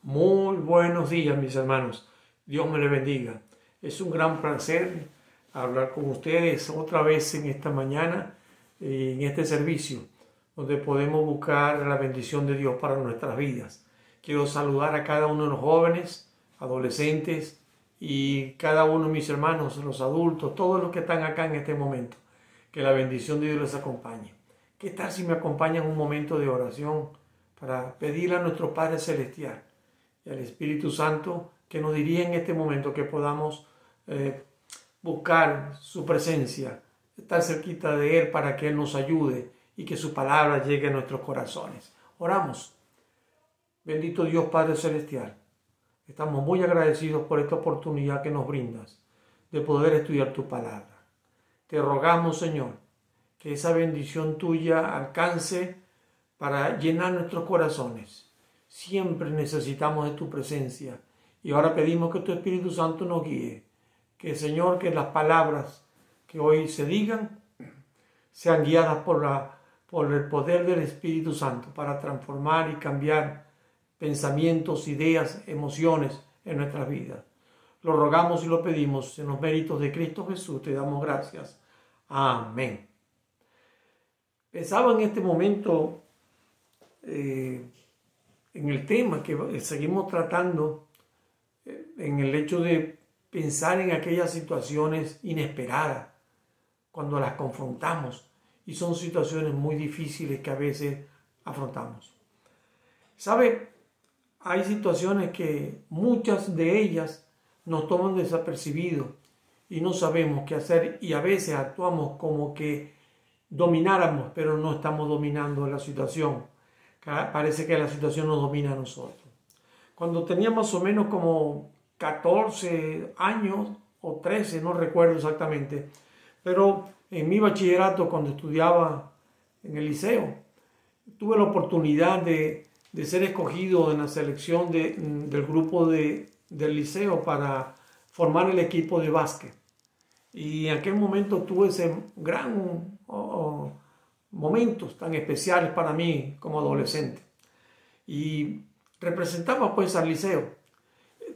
Muy buenos días, mis hermanos. Dios me les bendiga. Es un gran placer hablar con ustedes otra vez en esta mañana, en este servicio, donde podemos buscar la bendición de Dios para nuestras vidas. Quiero saludar a cada uno de los jóvenes, adolescentes y cada uno de mis hermanos, los adultos, todos los que están acá en este momento. Que la bendición de Dios les acompañe. ¿Qué tal si me acompañan un momento de oración para pedirle a nuestro Padre Celestial y al Espíritu Santo que nos dirija en este momento, que podamos buscar su presencia, estar cerquita de Él para que Él nos ayude y que su palabra llegue a nuestros corazones? Oramos. Bendito Dios Padre Celestial, estamos muy agradecidos por esta oportunidad que nos brindas de poder estudiar tu palabra. Te rogamos, Señor, que esa bendición tuya alcance para llenar nuestros corazones. Siempre necesitamos de tu presencia y ahora pedimos que tu Espíritu Santo nos guíe. Que, Señor, que las palabras que hoy se digan sean guiadas por el poder del Espíritu Santo para transformar y cambiar pensamientos, ideas, emociones en nuestras vidas. Lo rogamos y lo pedimos en los méritos de Cristo Jesús. Te damos gracias. Amén. Pensaba en este momento en el tema que seguimos tratando, en el hecho de pensar en aquellas situaciones inesperadas cuando las confrontamos, y son situaciones muy difíciles que a veces afrontamos. ¿Sabe? Hay situaciones que muchas de ellas nos toman desapercibidos y no sabemos qué hacer, y a veces actuamos como que domináramos, pero no estamos dominando la situación. Parece que la situación nos domina a nosotros. Cuando tenía más o menos como 14 años o 13, no recuerdo exactamente, pero en mi bachillerato, cuando estudiaba en el liceo, tuve la oportunidad de ser escogido en la selección del grupo del liceo para formar el equipo de básquet. Y en aquel momento tuve ese gran momentos tan especiales para mí como adolescente. Y representaba pues al liceo.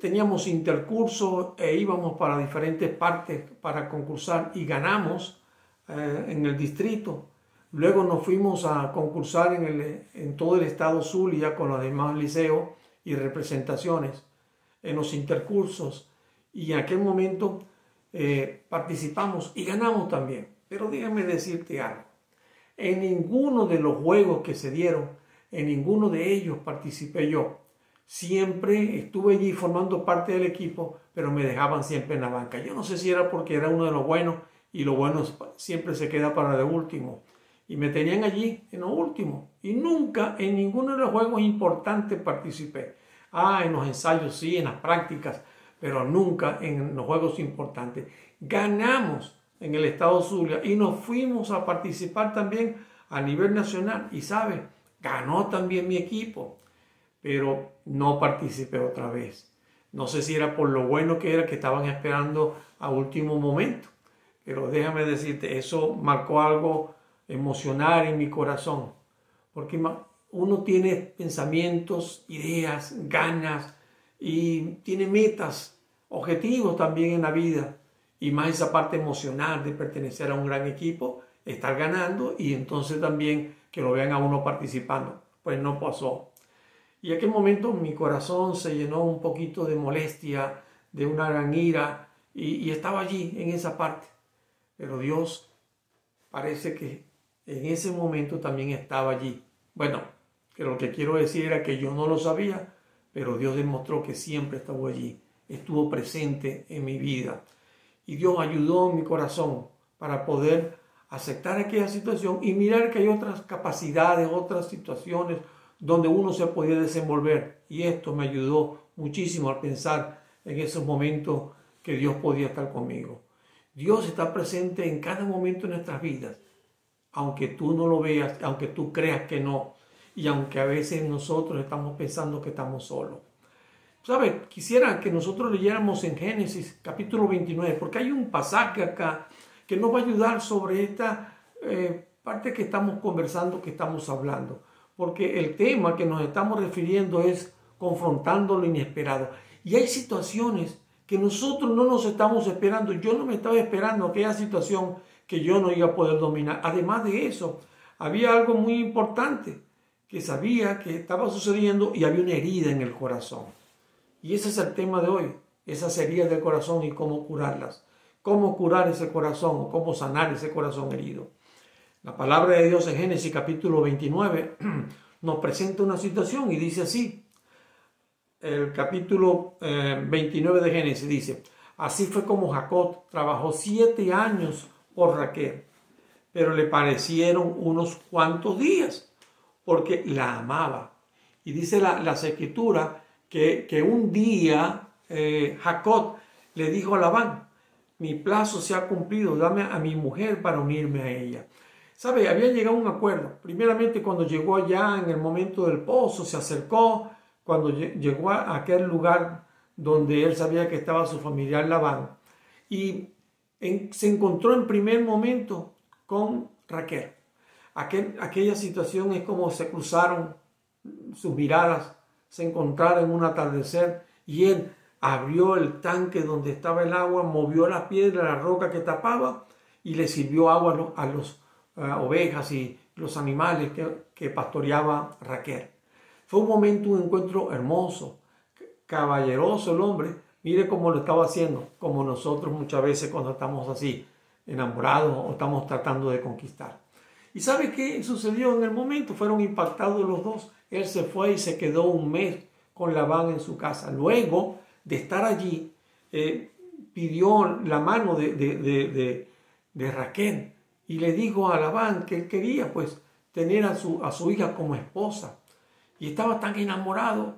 Teníamos intercurso e íbamos para diferentes partes para concursar y ganamos en el distrito. Luego nos fuimos a concursar en todo el estado Zulia con los demás liceos y representaciones en los intercursos. Y en aquel momento participamos y ganamos también. Pero déjame decirte algo. En ninguno de los juegos que se dieron, en ninguno de ellos participé yo. Siempre estuve allí formando parte del equipo, pero me dejaban siempre en la banca. Yo no sé si era porque era uno de los buenos y lo bueno siempre se queda para de último. Y me tenían allí en lo último. Y nunca en ninguno de los juegos importantes participé. En los ensayos sí, en las prácticas, pero nunca en los juegos importantes. Ganamos en el estado Zulia y nos fuimos a participar también a nivel nacional. Y sabe, ganó también mi equipo, pero no participé otra vez. No sé si era por lo bueno que era, que estaban esperando a último momento, pero déjame decirte, eso marcó algo emocional en mi corazón, porque uno tiene pensamientos, ideas, ganas y tiene metas, objetivos también en la vida, y más esa parte emocional de pertenecer a un gran equipo, estar ganando y entonces también que lo vean a uno participando. Pues no pasó. Y en aquel momento mi corazón se llenó un poquito de molestia, de una gran ira, y estaba allí en esa parte. Pero Dios parece que en ese momento también estaba allí. Bueno, que lo que quiero decir era que yo no lo sabía, pero Dios demostró que siempre estuvo allí, estuvo presente en mi vida. Y Dios ayudó en mi corazón para poder aceptar aquella situación y mirar que hay otras capacidades, otras situaciones donde uno se podía desenvolver. Y esto me ayudó muchísimo al pensar en esos momentos que Dios podía estar conmigo. Dios está presente en cada momento de nuestras vidas, aunque tú no lo veas, aunque tú creas que no, y aunque a veces nosotros estamos pensando que estamos solos. ¿Sabe? Quisiera que nosotros leyéramos en Génesis capítulo 29, porque hay un pasaje acá que nos va a ayudar sobre esta parte que estamos conversando, que estamos hablando. Porque el tema que nos estamos refiriendo es confrontando lo inesperado. Y hay situaciones que nosotros no nos estamos esperando. Yo no me estaba esperando aquella situación que yo no iba a poder dominar. Además de eso, había algo muy importante que sabía que estaba sucediendo y había una herida en el corazón. Y ese es el tema de hoy, esas heridas del corazón y cómo curarlas. Cómo curar ese corazón o cómo sanar ese corazón herido. La palabra de Dios en Génesis capítulo 29 nos presenta una situación y dice así. El capítulo 29 de Génesis dice: así fue como Jacob trabajó 7 años por Raquel, pero le parecieron unos cuantos días, porque la amaba. Y dice las escrituras que un día Jacob le dijo a Labán: mi plazo se ha cumplido, dame a mi mujer para unirme a ella. ¿Sabe? Había llegado a un acuerdo. Primeramente, cuando llegó allá en el momento del pozo, se acercó. Cuando llegó a aquel lugar donde él sabía que estaba su familiar Labán, y se encontró en primer momento con Raquel. Aquella situación es como se cruzaron sus miradas, se encontraron en un atardecer, y él abrió el tanque donde estaba el agua, movió las piedras, la roca que tapaba, y le sirvió agua a las ovejas y los animales que pastoreaba Raquel. Fue un momento, un encuentro hermoso, caballeroso el hombre. Mire cómo lo estaba haciendo, como nosotros muchas veces cuando estamos así, enamorados o estamos tratando de conquistar. ¿Y sabe qué sucedió en el momento? Fueron impactados los dos. Él se fue y se quedó un mes con Labán en su casa. Luego de estar allí, pidió la mano de Raquel y le dijo a Labán que él quería pues tener a su hija como esposa. Y estaba tan enamorado.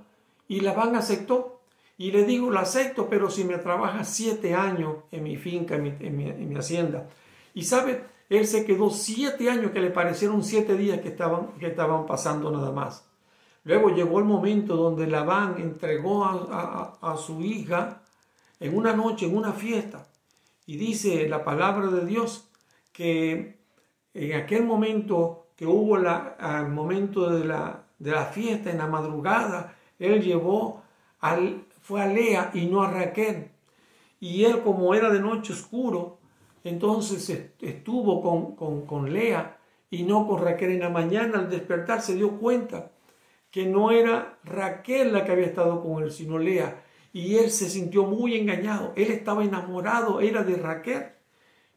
Y Labán aceptó. Y le dijo: la acepto, pero si me trabajas 7 años en mi finca, en mi hacienda. Y sabe, él se quedó 7 años, que le parecieron 7 días que estaban pasando nada más. Luego llegó el momento donde Labán entregó a su hija en una noche, en una fiesta. Y dice la palabra de Dios que en aquel momento que hubo el momento de la fiesta, en la madrugada, él fue a Lea y no a Raquel. Y él, como era de noche oscuro, entonces estuvo con Lea y no con Raquel. En la mañana, al despertar, se dio cuenta que no era Raquel la que había estado con él, sino Lea. Y él se sintió muy engañado. Él estaba enamorado, era de Raquel,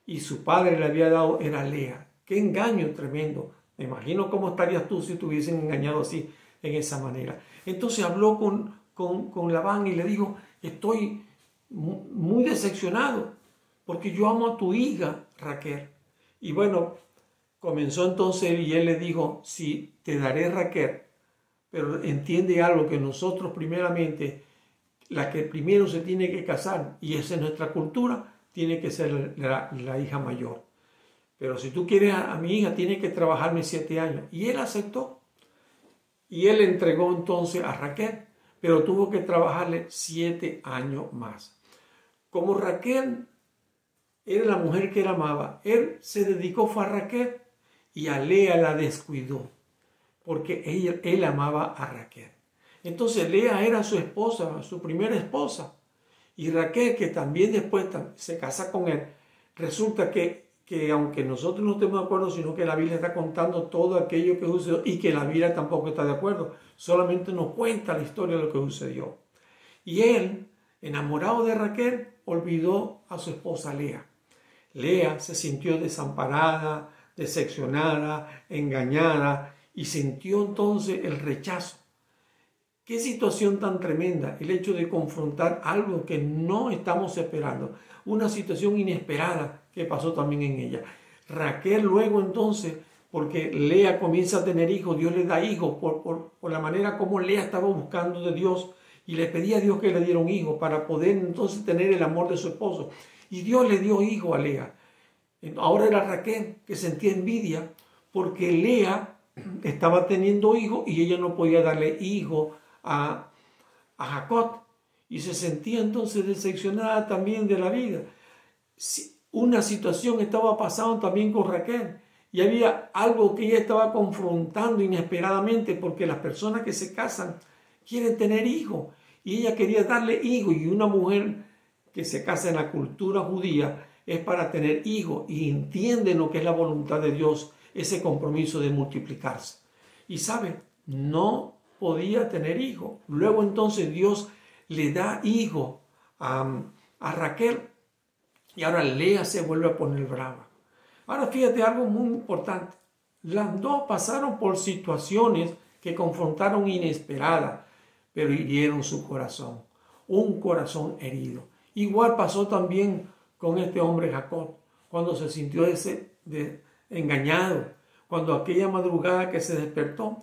y su padre le había dado, era Lea. ¡Qué engaño tremendo! Me imagino cómo estarías tú si te hubiesen engañado así, en esa manera. Entonces habló con Labán y le dijo: estoy muy decepcionado porque yo amo a tu hija Raquel. Y bueno, comenzó entonces y él le dijo: sí, te daré Raquel, pero entiende algo, que nosotros primeramente, la que primero se tiene que casar, y esa es nuestra cultura, tiene que ser la hija mayor. Pero si tú quieres a mi hija, tiene que trabajarme 7 años. Y él aceptó. Y él entregó entonces a Raquel, pero tuvo que trabajarle 7 años más. Como Raquel era la mujer que él amaba, él se dedicó a Raquel, y a Lea la descuidó, porque él amaba a Raquel. Entonces Lea era su esposa, su primera esposa. Y Raquel, que también después se casa con él, resulta que aunque nosotros no estemos de acuerdo, sino que la Biblia está contando todo aquello que sucedió, y que la Biblia tampoco está de acuerdo, solamente nos cuenta la historia de lo que sucedió. Y él, enamorado de Raquel, olvidó a su esposa Lea. Lea se sintió desamparada, decepcionada, engañada, y sintió entonces el rechazo. Qué situación tan tremenda, el hecho de confrontar algo que no estamos esperando, una situación inesperada que pasó también en ella. Raquel luego entonces, porque Lea comienza a tener hijos, Dios le da hijos por la manera como Lea estaba buscando de Dios y le pedía a Dios que le diera un hijo para poder entonces tener el amor de su esposo. Y Dios le dio hijo a Lea. Ahora era Raquel que sentía envidia porque Lea estaba teniendo hijos y ella no podía darle hijo a Jacob, y se sentía entonces decepcionada también de la vida. Una situación estaba pasando también con Raquel, y había algo que ella estaba confrontando inesperadamente, porque las personas que se casan quieren tener hijos. Y ella quería darle hijos. Y una mujer que se casa en la cultura judía es para tener hijos y entienden lo que es la voluntad de Dios, ese compromiso de multiplicarse. Y sabe, no podía tener hijos. Luego entonces Dios le da hijo a Raquel y ahora Lea se vuelve a poner brava. Ahora fíjate algo muy importante. Las dos pasaron por situaciones que confrontaron inesperadas, pero hirieron su corazón, un corazón herido. Igual pasó también con este hombre Jacob, cuando se sintió engañado, cuando aquella madrugada que se despertó,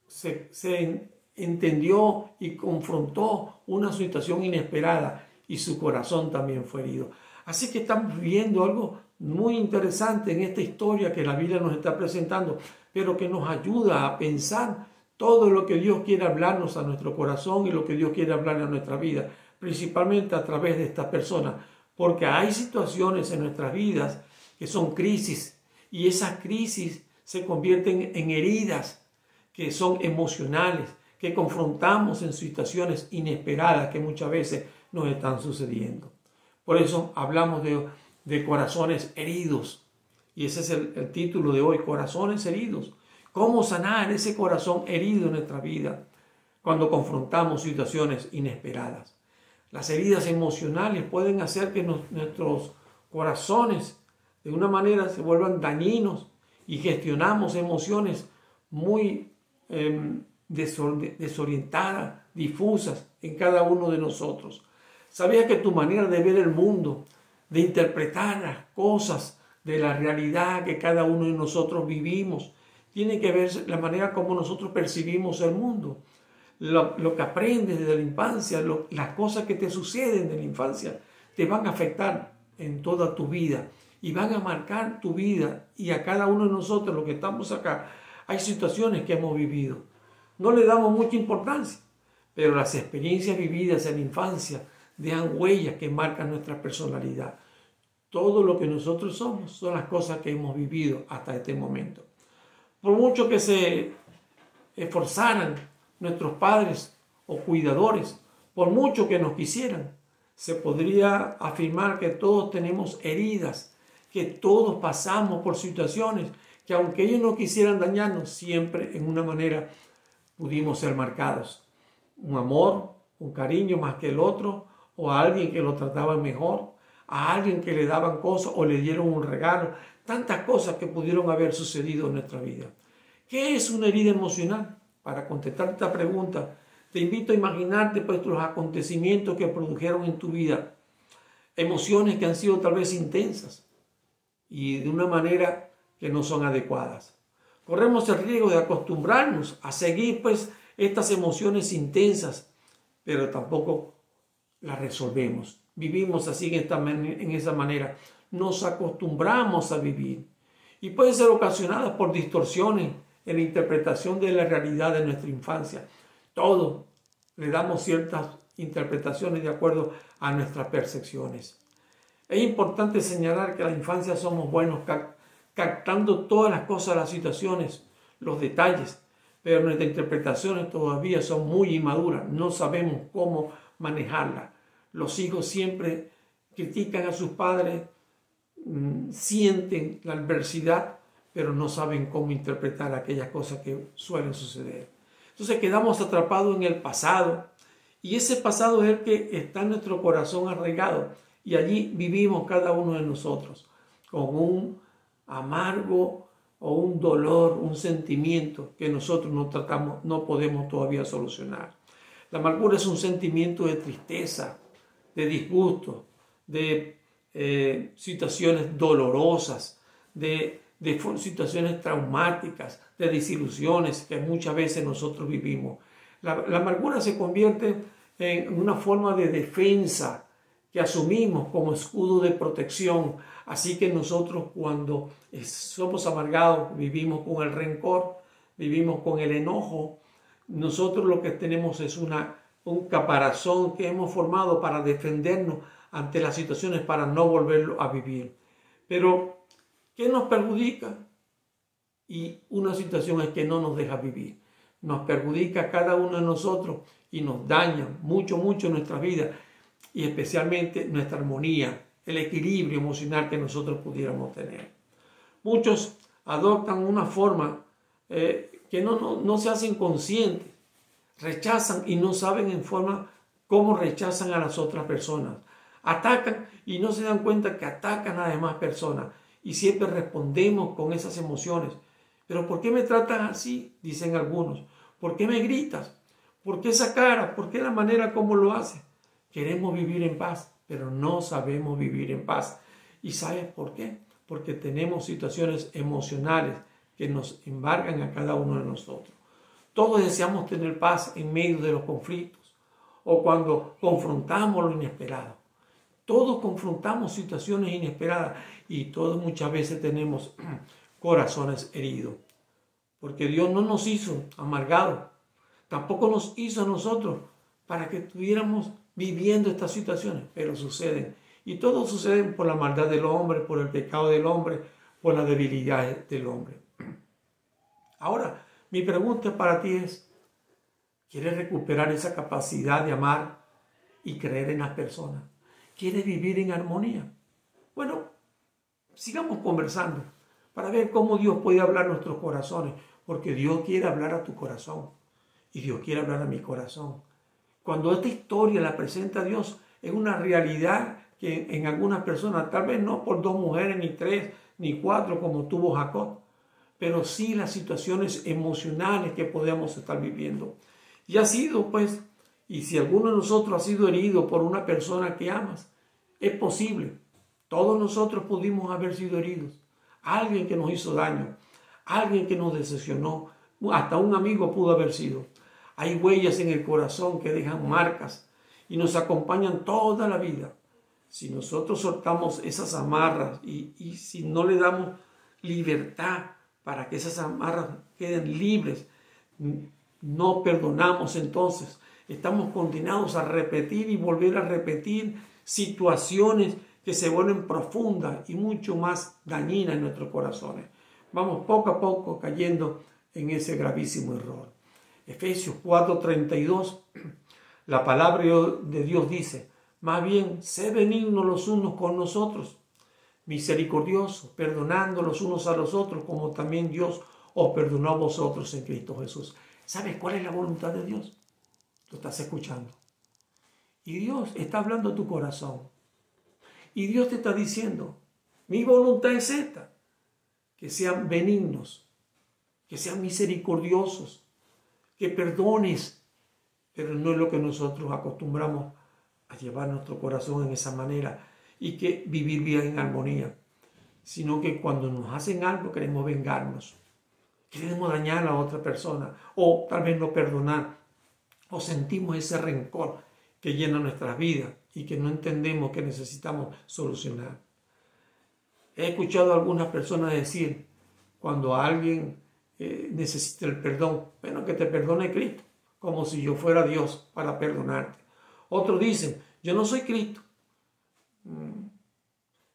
se entendió y confrontó una situación inesperada y su corazón también fue herido. Así que estamos viendo algo muy interesante en esta historia que la Biblia nos está presentando, pero que nos ayuda a pensar todo lo que Dios quiere hablarnos a nuestro corazón y lo que Dios quiere hablar a nuestra vida, principalmente a través de estas personas, porque hay situaciones en nuestras vidas que son crisis y esas crisis se convierten en heridas que son emocionales, que confrontamos en situaciones inesperadas que muchas veces nos están sucediendo. Por eso hablamos de corazones heridos. Y ese es el título de hoy, corazones heridos. ¿Cómo sanar ese corazón herido en nuestra vida cuando confrontamos situaciones inesperadas? Las heridas emocionales pueden hacer que nuestros corazones de una manera se vuelvan dañinos y gestionamos emociones muy desorientadas, difusas en cada uno de nosotros. ¿Sabías que tu manera de ver el mundo, de interpretar las cosas de la realidad que cada uno de nosotros vivimos, tiene que ver la manera como nosotros percibimos el mundo? Lo que aprendes desde la infancia, las cosas que te suceden de la infancia, te van a afectar en toda tu vida y van a marcar tu vida y a cada uno de nosotros, los que estamos acá. Hay situaciones que hemos vivido. No le damos mucha importancia, pero las experiencias vividas en la infancia dejan huellas que marcan nuestra personalidad. Todo lo que nosotros somos son las cosas que hemos vivido hasta este momento. Por mucho que se esforzaran nuestros padres o cuidadores, por mucho que nos quisieran, se podría afirmar que todos tenemos heridas, que todos pasamos por situaciones que aunque ellos no quisieran dañarnos, siempre en una manera pudimos ser marcados. Un amor, un cariño más que el otro, o a alguien que lo trataba mejor, a alguien que le daban cosas o le dieron un regalo, tantas cosas que pudieron haber sucedido en nuestra vida. ¿Qué es una herida emocional? Para contestar esta pregunta, te invito a imaginarte pues los acontecimientos que produjeron en tu vida, emociones que han sido tal vez intensas y de una manera que no son adecuadas. Corremos el riesgo de acostumbrarnos a seguir pues estas emociones intensas, pero tampoco las resolvemos. Vivimos así en esa manera. Nos acostumbramos a vivir y pueden ser ocasionadas por distorsiones en la interpretación de la realidad de nuestra infancia. Todo le damos ciertas interpretaciones de acuerdo a nuestras percepciones. Es importante señalar que en la infancia somos buenos captando todas las cosas, las situaciones, los detalles, pero nuestras interpretaciones todavía son muy inmaduras, no sabemos cómo manejarlas. Los hijos siempre critican a sus padres, sienten la adversidad, pero no saben cómo interpretar aquellas cosas que suelen suceder. Entonces quedamos atrapados en el pasado y ese pasado es el que está en nuestro corazón arraigado y allí vivimos cada uno de nosotros con un amargo o un dolor, un sentimiento que nosotros no podemos todavía solucionar. La amargura es un sentimiento de tristeza, de disgusto, de situaciones dolorosas, de situaciones traumáticas, de desilusiones que muchas veces nosotros vivimos. La amargura se convierte en una forma de defensa que asumimos como escudo de protección. Así que nosotros cuando somos amargados vivimos con el rencor, vivimos con el enojo. Nosotros lo que tenemos es un caparazón que hemos formado para defendernos ante las situaciones, para no volverlo a vivir. Pero ¿qué nos perjudica? Y una situación es que no nos deja vivir. Nos perjudica a cada uno de nosotros y nos dañan mucho, mucho nuestra vida y especialmente nuestra armonía, el equilibrio emocional que nosotros pudiéramos tener. Muchos adoptan una forma que no se hacen conscientes, rechazan y no saben en forma cómo rechazan a las otras personas. Atacan y no se dan cuenta que atacan a las demás personas y siempre respondemos con esas emociones. ¿Pero por qué me tratan así? Dicen algunos. ¿Por qué me gritas? ¿Por qué esa cara? ¿Por qué la manera como lo haces? Queremos vivir en paz, pero no sabemos vivir en paz. ¿Y sabes por qué? Porque tenemos situaciones emocionales que nos embargan a cada uno de nosotros. Todos deseamos tener paz en medio de los conflictos o cuando confrontamos lo inesperado. Todos confrontamos situaciones inesperadas y todos muchas veces tenemos corazones heridos. Porque Dios no nos hizo amargados, tampoco nos hizo a nosotros para que estuviéramos viviendo estas situaciones, pero suceden. Y todo sucede por la maldad del hombre, por el pecado del hombre, por la debilidad del hombre. Ahora, mi pregunta para ti es, ¿quieres recuperar esa capacidad de amar y creer en las personas? ¿Quieres vivir en armonía? Bueno, sigamos conversando para ver cómo Dios puede hablar a nuestros corazones, porque Dios quiere hablar a tu corazón y Dios quiere hablar a mi corazón. Cuando esta historia la presenta Dios, es una realidad que en algunas personas, tal vez no por 2 mujeres, ni 3, ni 4 como tuvo Jacob, pero sí las situaciones emocionales que podemos estar viviendo. Y ha sido pues, y si alguno de nosotros ha sido herido por una persona que amas, es posible. Todos nosotros pudimos haber sido heridos. Alguien que nos hizo daño, alguien que nos decepcionó, hasta un amigo pudo haber sido. Hay huellas en el corazón que dejan marcas y nos acompañan toda la vida. Si nosotros soltamos esas amarras y si no le damos libertad para que esas amarras queden libres, no perdonamos, entonces estamos condenados a repetir y volver a repetir situaciones que se vuelven profundas y mucho más dañinas en nuestros corazones. Vamos poco a poco cayendo en ese gravísimo error. Efesios 4:32, la palabra de Dios dice, más bien, sé benignos los unos con nosotros, misericordiosos, perdonando los unos a los otros, como también Dios os perdonó a vosotros en Cristo Jesús. ¿Sabes cuál es la voluntad de Dios? Lo estás escuchando. Y Dios está hablando a tu corazón. Y Dios te está diciendo, mi voluntad es esta, que sean benignos, que sean misericordiosos, que perdones, pero no es lo que nosotros acostumbramos a llevar nuestro corazón en esa manera y que vivir bien en armonía, sino que cuando nos hacen algo queremos vengarnos, queremos dañar a la otra persona o tal vez no perdonar o sentimos ese rencor que llena nuestras vidas y que no entendemos que necesitamos solucionar. He escuchado a algunas personas decir cuando alguien necesita el perdón, bueno, que te perdone Cristo, como si yo fuera Dios para perdonarte. Otros dicen, yo no soy Cristo,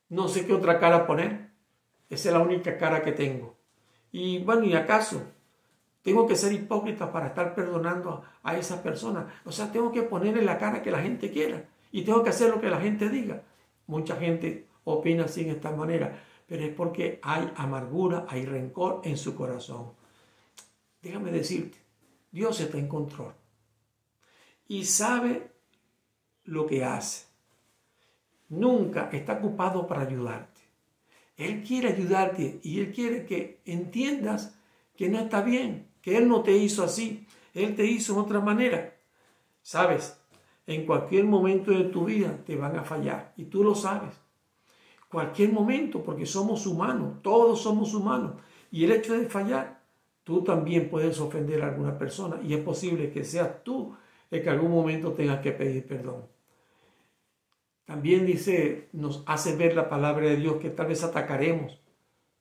no sé qué otra cara poner, esa es la única cara que tengo. Y bueno, ¿y acaso tengo que ser hipócrita para estar perdonando a esas personas? O sea, tengo que ponerle la cara que la gente quiera y tengo que hacer lo que la gente diga. Mucha gente opina así en esta manera, pero es porque hay amargura, hay rencor en su corazón. Déjame decirte, Dios está en control y sabe lo que hace. Nunca está ocupado para ayudarte. Él quiere ayudarte y Él quiere que entiendas que no está bien, que Él no te hizo así, Él te hizo de otra manera. ¿Sabes? En cualquier momento de tu vida te van a fallar y tú lo sabes. Cualquier momento, porque somos humanos, todos somos humanos. Y el hecho de fallar, tú también puedes ofender a alguna persona y es posible que seas tú el que en algún momento tengas que pedir perdón. También dice, nos hace ver la palabra de Dios que tal vez atacaremos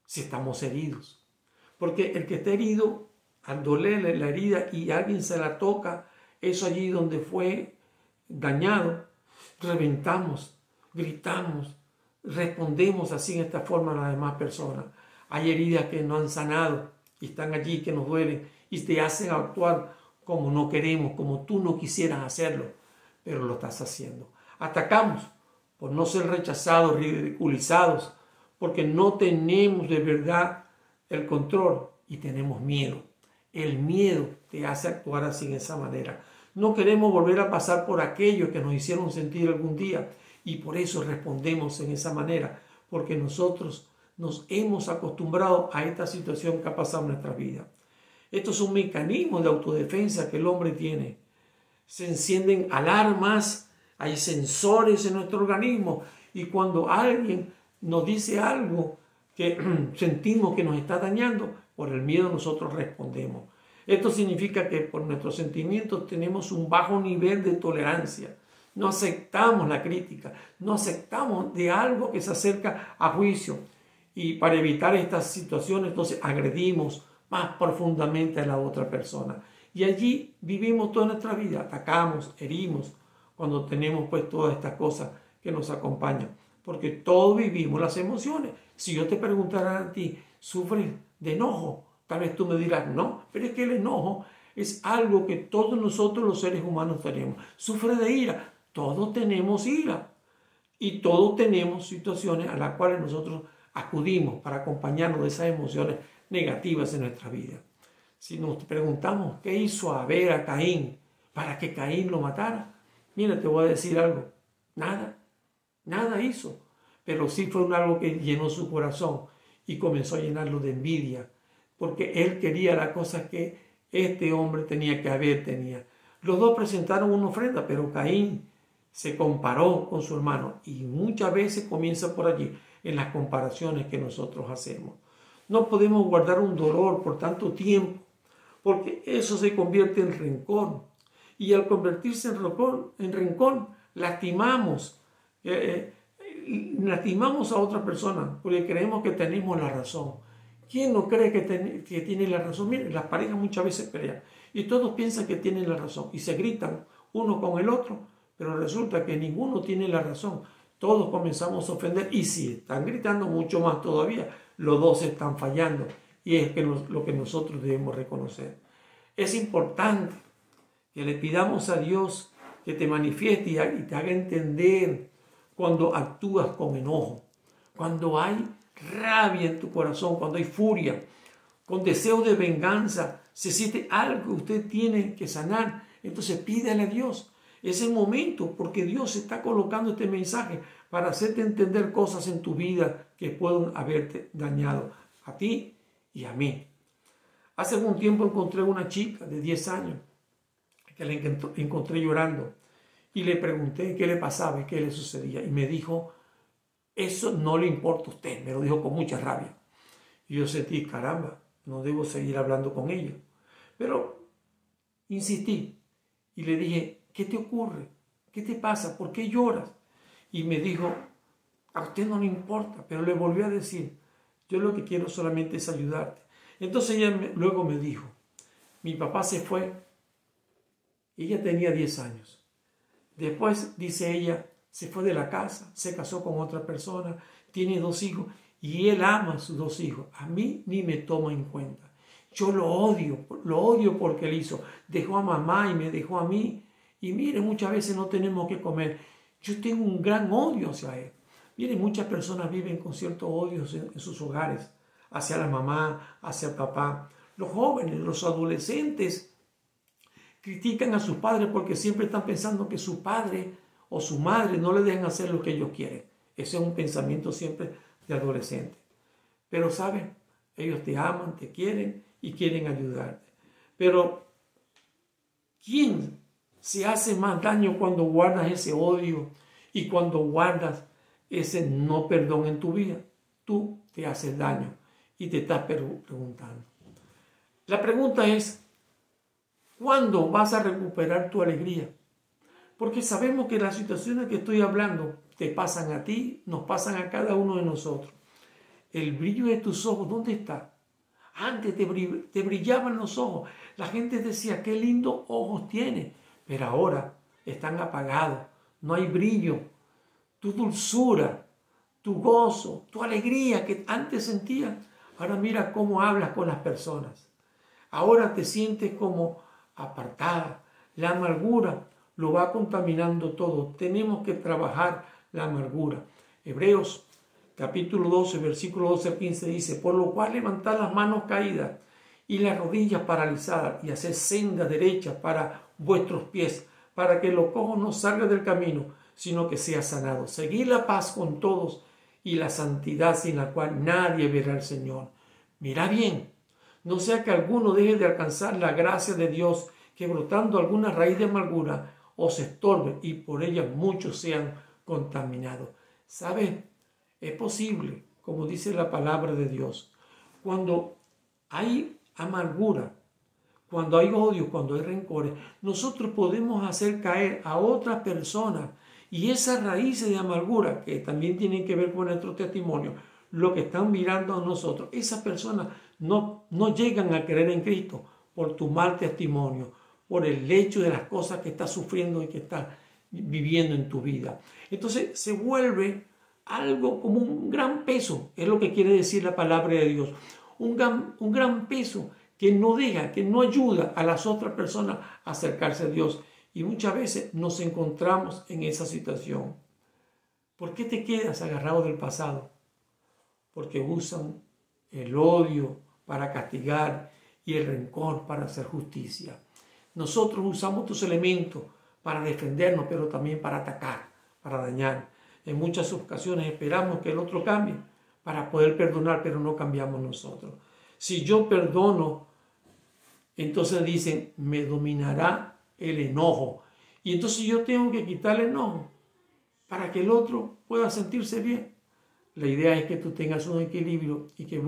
si estamos heridos. Porque el que está herido, al dolerle la herida y alguien se la toca, eso allí donde fue dañado, reventamos, gritamos, respondemos así en esta forma a las demás personas. Hay heridas que no han sanado y están allí, que nos duelen y te hacen actuar como no queremos, como tú no quisieras hacerlo, pero lo estás haciendo. Atacamos por no ser rechazados, ridiculizados, porque no tenemos de verdad el control y tenemos miedo. El miedo te hace actuar así en esa manera. No queremos volver a pasar por aquello que nos hicieron sentir algún día y por eso respondemos en esa manera, porque nosotros nos hemos acostumbrado a esta situación que ha pasado en nuestra vida. Estos son mecanismos de autodefensa que el hombre tiene. Se encienden alarmas, hay sensores en nuestro organismo y cuando alguien nos dice algo que sentimos que nos está dañando, por el miedo nosotros respondemos. Esto significa que por nuestros sentimientos tenemos un bajo nivel de tolerancia. No aceptamos la crítica, no aceptamos de algo que se acerca a juicio. Y para evitar estas situaciones, entonces agredimos más profundamente a la otra persona. Y allí vivimos toda nuestra vida, atacamos, herimos, cuando tenemos pues todas estas cosas que nos acompañan. Porque todos vivimos las emociones. Si yo te preguntara a ti, ¿sufres de enojo? Tal vez tú me dirás, no, pero es que el enojo es algo que todos nosotros los seres humanos tenemos. ¿Sufre de ira? Todos tenemos ira. Y todos tenemos situaciones a las cuales nosotros acudimos para acompañarnos de esas emociones negativas en nuestra vida. Si nos preguntamos qué hizo Abel a Caín para que Caín lo matara, mira, te voy a decir algo, nada hizo, pero sí fue algo que llenó su corazón y comenzó a llenarlo de envidia, porque él quería las cosas que este hombre tenía, que Abel tenía. Los dos presentaron una ofrenda, pero Caín se comparó con su hermano y muchas veces comienza por allí, en las comparaciones que nosotros hacemos. No podemos guardar un dolor por tanto tiempo, porque eso se convierte en rencor. Y al convertirse en rencor, lastimamos a otra persona, porque creemos que tenemos la razón. ¿Quién no cree que tiene la razón? Miren, las parejas muchas veces pelean y todos piensan que tienen la razón y se gritan uno con el otro, pero resulta que ninguno tiene la razón. Todos comenzamos a ofender y si están gritando mucho más todavía, los dos están fallando y es lo que nosotros debemos reconocer. Es importante que le pidamos a Dios que te manifieste y te haga entender cuando actúas con enojo, cuando hay rabia en tu corazón, cuando hay furia, con deseo de venganza, se siente algo que usted tiene que sanar, entonces pídale a Dios. Es el momento porque Dios está colocando este mensaje para hacerte entender cosas en tu vida que pueden haberte dañado a ti y a mí. Hace algún tiempo encontré una chica de 10 años que la encontré llorando y le pregunté qué le pasaba y qué le sucedía y me dijo, eso no le importa a usted, me lo dijo con mucha rabia. Y yo sentí, caramba, no debo seguir hablando con ella. Pero insistí y le dije, ¿qué te ocurre? ¿Qué te pasa? ¿Por qué lloras? Y me dijo, a usted no le importa, pero le volvió a decir, yo lo que quiero solamente es ayudarte. Entonces ella luego me dijo, mi papá se fue, ella tenía 10 años. Después, dice ella, se fue de la casa, se casó con otra persona, tiene 2 hijos y él ama a sus 2 hijos. A mí ni me toma en cuenta. Yo lo odio porque él hizo. Dejó a mamá y me dejó a mí. Y mire, muchas veces no tenemos que comer. Yo tengo un gran odio hacia él. Mire, muchas personas viven con cierto odio en sus hogares, hacia la mamá, hacia el papá. Los jóvenes, los adolescentes critican a sus padres porque siempre están pensando que su padre o su madre no le dejan hacer lo que ellos quieren. Ese es un pensamiento siempre de adolescente. Pero, ¿saben? Ellos te aman, te quieren y quieren ayudarte. Pero, ¿quién se hace más daño cuando guardas ese odio y cuando guardas ese no perdón en tu vida? Tú te haces daño y te estás preguntando. La pregunta es, ¿cuándo vas a recuperar tu alegría? Porque sabemos que las situaciones que estoy hablando te pasan a ti, nos pasan a cada uno de nosotros. El brillo de tus ojos, ¿dónde está? Antes te brillaban los ojos. La gente decía, qué lindos ojos tiene. Pero ahora están apagados. No hay brillo. Tu dulzura, tu gozo, tu alegría que antes sentías. Ahora mira cómo hablas con las personas. Ahora te sientes como apartada. La amargura lo va contaminando todo. Tenemos que trabajar la amargura. Hebreos capítulo 12, versículo 12 al 15 dice: por lo cual levantad las manos caídas y las rodillas paralizadas y haced senda derecha para vuestros pies, para que el cojo no salga del camino, sino que sea sanado. Seguid la paz con todos y la santidad, sin la cual nadie verá al Señor. Mira bien, no sea que alguno deje de alcanzar la gracia de Dios, que brotando alguna raíz de amargura os estorbe y por ella muchos sean contaminados. ¿Sabes? Es posible, como dice la palabra de Dios, cuando hay amargura, cuando hay odio, cuando hay rencores, nosotros podemos hacer caer a otras personas, y esas raíces de amargura, que también tienen que ver con nuestro testimonio, lo que están mirando a nosotros, esas personas no llegan a creer en Cristo por tu mal testimonio, por el hecho de las cosas que estás sufriendo y que estás viviendo en tu vida. Entonces se vuelve algo como un gran peso, es lo que quiere decir la palabra de Dios. Un gran peso que no deja, que no ayuda a las otras personas a acercarse a Dios. Y muchas veces nos encontramos en esa situación. ¿Por qué te quedas agarrado del pasado? Porque usan el odio para castigar y el rencor para hacer justicia. Nosotros usamos estos elementos para defendernos, pero también para atacar, para dañar. En muchas ocasiones esperamos que el otro cambie para poder perdonar, pero no cambiamos nosotros. Si yo perdono, entonces dicen, me dominará el enojo. Y entonces yo tengo que quitar el enojo para que el otro pueda sentirse bien. La idea es que tú tengas un equilibrio y que